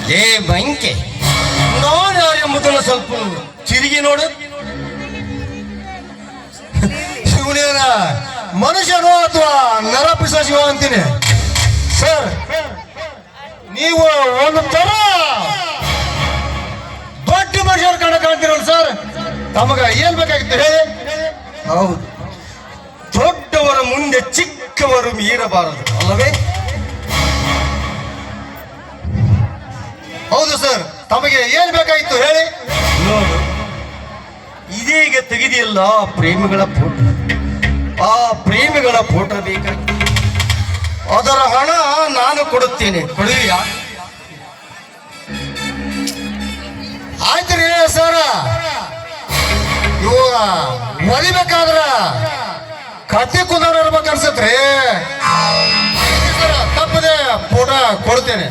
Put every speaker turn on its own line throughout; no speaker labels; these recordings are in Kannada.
ಲೇ ಬಂಕೆ, ನಾನು ಯಾರು ಎಂಬುದನ್ನು ಸ್ವಲ್ಪ ತಿರುಗಿ ನೋಡು.
ಶಿವನೇನ ಮನುಷ್ಯನೋ ಅಥವಾ ನರಪಿಶಾಚಿಯೋ ಅಂತೀನಿ ಸರ್. ನೀವು ಒಂದು ತರ ದೊಡ್ಡ ಮನುಷ್ಯರು ಕಾಣ್ತೀರಲ್ಲ ಸರ್. ತಮಗ ಏನ್ ಬೇಕಾಗಿತ್ತು ಹೇಳಿ?
ಹೌದು, ದೊಡ್ಡವರ ಮುಂದೆ ಚಿಕ್ಕವರು ಮೀರಬಾರದು ಅಲ್ಲವೇ?
ಹೌದು ಸರ್, ತಮಗೆ ಏನ್ ಬೇಕಾಗಿತ್ತು ಹೇಳಿ?
ನೋಡು, ಇದೀಗ ತೆಗೆದಿಲ್ಲ ಪ್ರೇಮಿಗಳ ಫೋಟೋ. ಆ ಪ್ರೇಮಿಗಳ ಫೋಟೋ ಬೇಕಾಗಿ ಅದರ ಹಣ ನಾನು ಕೊಡುತ್ತೇನೆ, ಕೊಡುವಿಯಾ?
ಆಯ್ತ್ರಿ ಸರ್. ಇವ ಹೊಲಿಬೇಕಾದ್ರ ಕತ್ತಿ ಕುದಾರ ಇರ್ಬೇಕು ಅನ್ಸತ್ರಿ ಸರ್. ತಪ್ಪದೆ ಫೋಟೋ ಕೊಡ್ತೇನೆ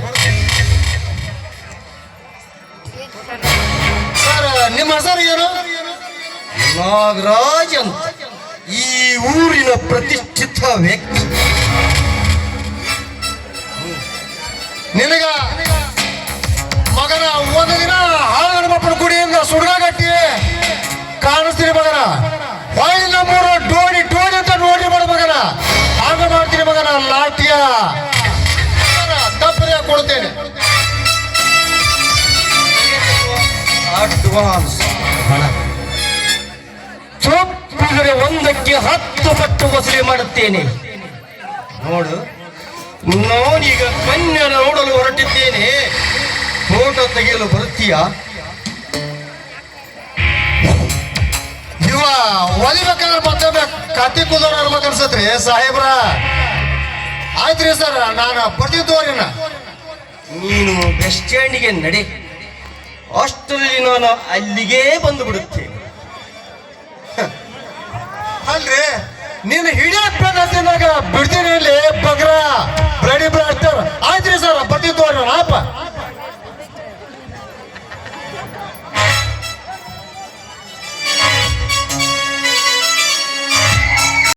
ಸರ್. ನಿಮ್ಮ ಹೆಸರು ಏನು?
ನಾಗರಾಜ್ ಅಂತ, ಈ ಊರಿನ ಪ್ರತಿಷ್ಠಿತ ವ್ಯಕ್ತಿ.
ನಿನಗ ಮಗನ ಒಂದು ದಿನ ಹಾಳು ಮಕ್ಕಳ ಗುಡಿಯಿಂದ ಸುಡ್ಗಾಗಟ್ಟಿ ಕಾಣಿಸ್ತೀನಿ ಮಗನ. ಹೊಳ್ಳಿ ನಮ್ಮೂರು ಡೋಣಿ ಡೋಣಿ ಅಂತ ನೋಡಿ ಮಾಡ ಮಗನ. ಆಗ ಮಾಡ್ತೀನಿ ಮಗನ ಲಾಟಿಯ. ತಪ್ಪದೆ ಕೊಡ್ತೇನೆ.
ಅಡ್ವಾನ್ಸ್ ಹಣ ಚೊಪ್ಪಿದರೆ 1ಕ್ಕೆ 10 ಪಟ್ಟು ವಸೂಲಿ ಮಾಡುತ್ತೇನೆ. ನೋಡು, ನಾನೀಗ ಕನ್ಯನ ನೋಡಲು ಹೊರಟಿದ್ದೇನೆ. ಫೋಟೋ ತೆಗೆಯಲು ಬರುತ್ತೀಯಾ?
ಇವ ಹೊಲಿಬೇಕಾದ್ರೆ ಮತ್ತೊಮ್ಮೆ ಕತ್ತಿ ಕುದೋರ್ ಇರ್ಬೇಕು ಅನ್ಸತ್ರಿ ಸಾಹೇಬ್ರ. ಆಯ್ತ್ರಿ ಸರ್, ನಾನು ಬರ್ತೀನಿ ತೋರಿನ.
ನೀನು ಬಸ್ ಸ್ಟ್ಯಾಂಡಿಗೆ ನಡೆ, ಅಷ್ಟರಲ್ಲಿ ನಾನು ಅಲ್ಲಿಗೆ ಬಂದು ಬಿಡುತ್ತೇನೆ.
ಅಲ್ರಿ ನೀನು ಹಿಡಿಯಪ್ಪ ಬಿಡ್ತೀನಿ ಇಲ್ಲಿ.